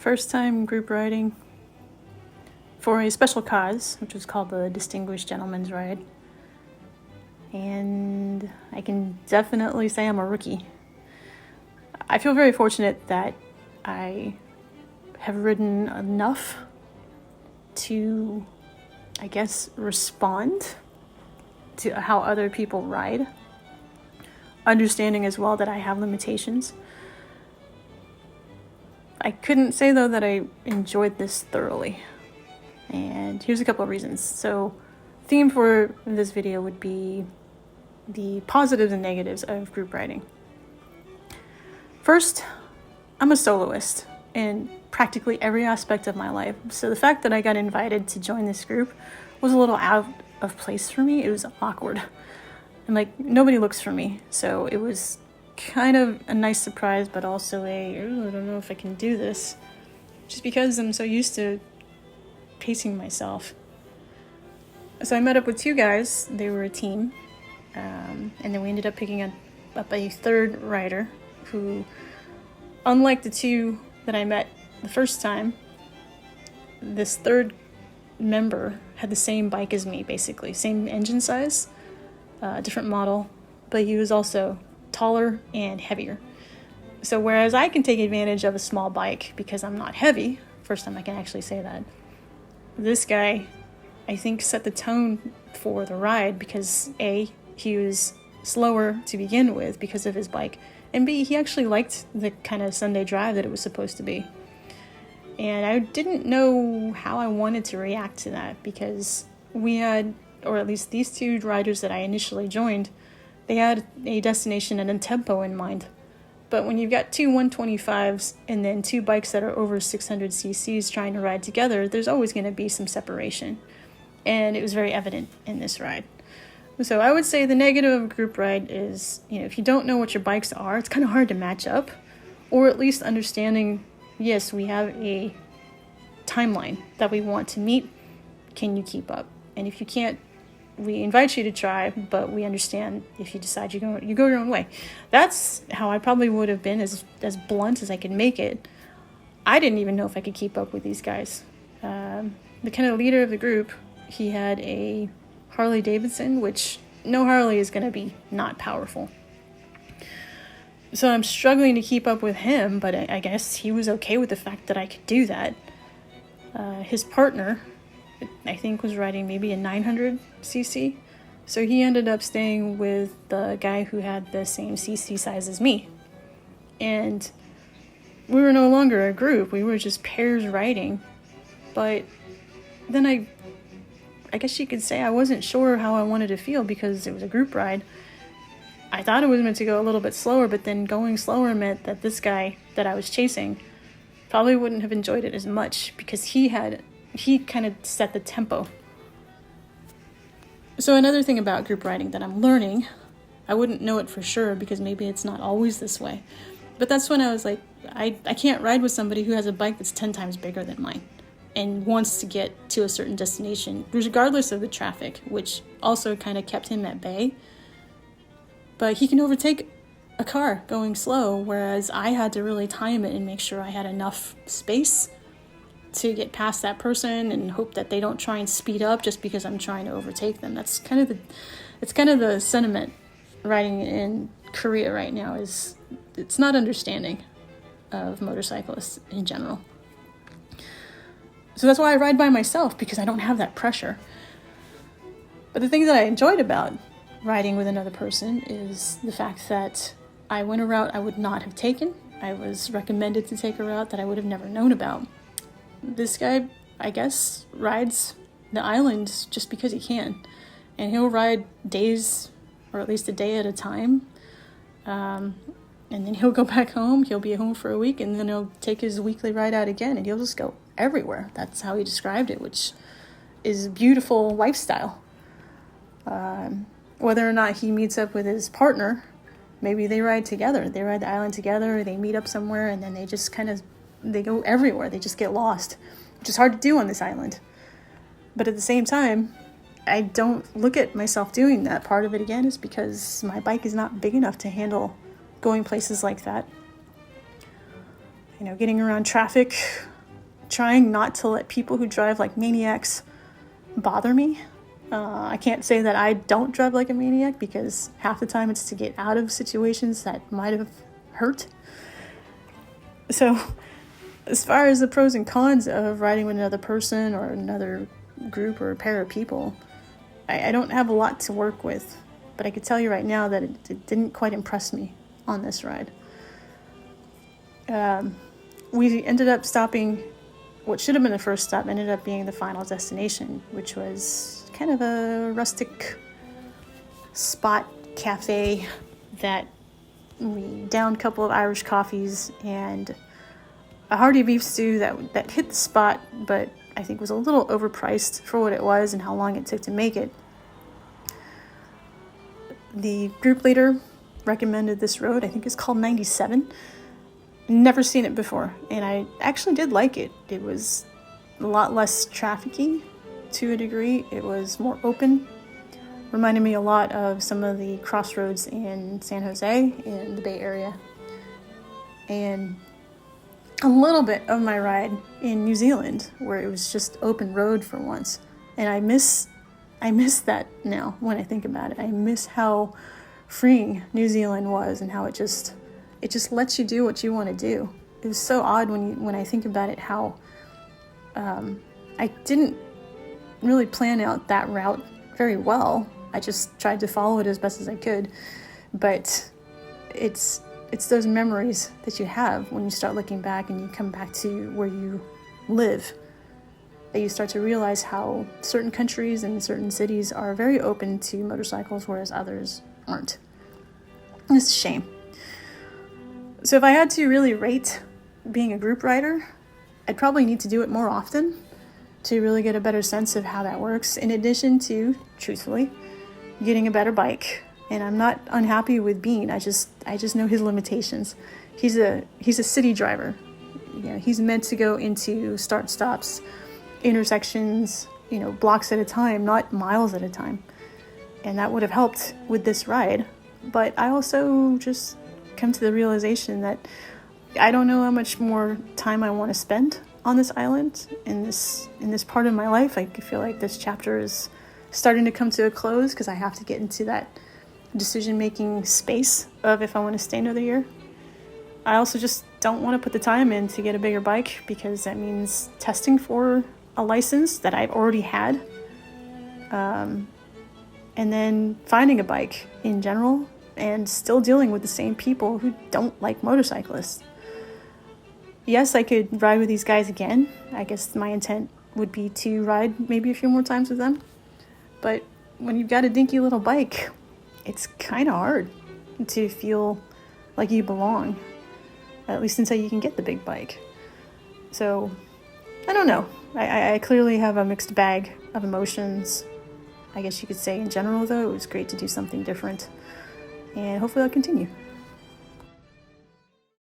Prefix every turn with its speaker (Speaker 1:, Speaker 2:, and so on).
Speaker 1: first time group riding for a special cause, which was called the Distinguished Gentleman's Ride. And I can definitely say I'm a rookie. I feel very fortunate that I have ridden enough to, I guess, respond to how other people ride, understanding as well that I have limitations. I couldn't say, though, that I enjoyed this thoroughly. And here's a couple of reasons. So, theme for this video would be the positives and negatives of group riding. First, I'm a soloist in practically every aspect of my life. So the fact that I got invited to join this group was a little out of place for me. It was awkward. And nobody looks for me. So it was kind of a nice surprise, but also I don't know if I can do this. Just because I'm so used to pacing myself. So I met up with two guys. They were a team. And then we ended up picking up a third rider who, unlike the two that I met the first time, this third member had the same bike as me, basically. Same engine size, different model, but he was also taller and heavier. So whereas I can take advantage of a small bike because I'm not heavy, first time I can actually say that, this guy, I think, set the tone for the ride because A, he was slower to begin with because of his bike, and B, he actually liked the kind of Sunday drive that it was supposed to be. And I didn't know how I wanted to react to that because we had, or at least these two riders that I initially joined, they had a destination and a tempo in mind. But when you've got two 125s and then two bikes that are over 600 cc's trying to ride together, there's always going to be some separation. And it was very evident in this ride. So I would say the negative of a group ride is, if you don't know what your bikes are, it's kind of hard to match up, or at least understanding, yes, we have a timeline that we want to meet. Can you keep up? And if you can't, we invite you to try, but we understand if you decide you go your own way. That's how I probably would have been, as blunt as I could make it. I didn't even know if I could keep up with these guys. The kind of leader of the group, he had a Harley Davidson, which no Harley is going to be not powerful. So I'm struggling to keep up with him, but I guess he was okay with the fact that I could do that. His partner, I think, was riding maybe a 900 cc. So he ended up staying with the guy who had the same cc size as me. And we were no longer a group. We were just pairs riding. But then I guess you could say I wasn't sure how I wanted to feel because it was a group ride. I thought it was meant to go a little bit slower, but then going slower meant that this guy that I was chasing probably wouldn't have enjoyed it as much because he kind of set the tempo. So another thing about group riding that I'm learning, I wouldn't know it for sure because maybe it's not always this way, but that's when I was like, I can't ride with somebody who has a bike that's 10 times bigger than mine and wants to get to a certain destination, regardless of the traffic, which also kind of kept him at bay. But he can overtake a car going slow, whereas I had to really time it and make sure I had enough space to get past that person and hope that they don't try and speed up just because I'm trying to overtake them. That's kind of the sentiment riding in Korea right now, is it's not understanding of motorcyclists in general. So that's why I ride by myself, because I don't have that pressure. But the thing that I enjoyed about riding with another person is the fact that I went a route I would not have taken. I was recommended to take a route that I would have never known about. This guy, I guess, rides the island just because he can. And he'll ride days, or at least a day at a time. And then he'll go back home. He'll be home for a week, and then he'll take his weekly ride out again, and he'll just go everywhere. That's how he described it, which is a beautiful lifestyle. Whether or not he meets up with his partner, maybe they ride together. They ride the island together, they meet up somewhere, and then they just they go everywhere. They just get lost, which is hard to do on this island. But at the same time, I don't look at myself doing that. Part of it, again, is because my bike is not big enough to handle going places like that. Getting around traffic, trying not to let people who drive like maniacs bother me. I can't say that I don't drive like a maniac, because half the time it's to get out of situations that might have hurt. So as far as the pros and cons of riding with another person or another group or a pair of people, I don't have a lot to work with, but I could tell you right now that it didn't quite impress me on this ride. We ended up stopping, what should have been the first stop ended up being the final destination, which was kind of a rustic spot cafe that we downed a couple of Irish coffees and a hearty beef stew that hit the spot, but I think was a little overpriced for what it was and how long it took to make it. The group leader recommended this road. I think it's called 97. Never seen it before, and I actually did like it. It was a lot less trafficky to a degree. It was more open. Reminded me a lot of some of the crossroads in San Jose in the Bay Area. And a little bit of my ride in New Zealand, where it was just open road for once. And I miss that now when I think about it. I miss how freeing New Zealand was and how it just lets you do what you want to do. It was so odd when I think about it, how I didn't really plan out that route very well. I just tried to follow it as best as I could. But it's those memories that you have when you start looking back and you come back to where you live, that you start to realize how certain countries and certain cities are very open to motorcycles, whereas others aren't. It's a shame. So if I had to really rate being a group rider, I'd probably need to do it more often to really get a better sense of how that works, in addition to, truthfully, getting a better bike. And I'm not unhappy with Bean. I just know his limitations. He's a city driver. You know, he's meant to go into start stops, intersections, blocks at a time, not miles at a time. And that would have helped with this ride. But I also just come to the realization that I don't know how much more time I want to spend on this island in this part of my life. I feel like this chapter is starting to come to a close because I have to get into that decision-making space of if I want to stay another year. I also just don't want to put the time in to get a bigger bike, because that means testing for a license that I've already had, and then finding a bike in general, and still dealing with the same people who don't like motorcyclists. Yes, I could ride with these guys again. I guess my intent would be to ride maybe a few more times with them. But when you've got a dinky little bike, it's kind of hard to feel like you belong, at least until you can get the big bike. So, I don't know. I clearly have a mixed bag of emotions. I guess you could say in general, though, it was great to do something different. And hopefully I'll continue.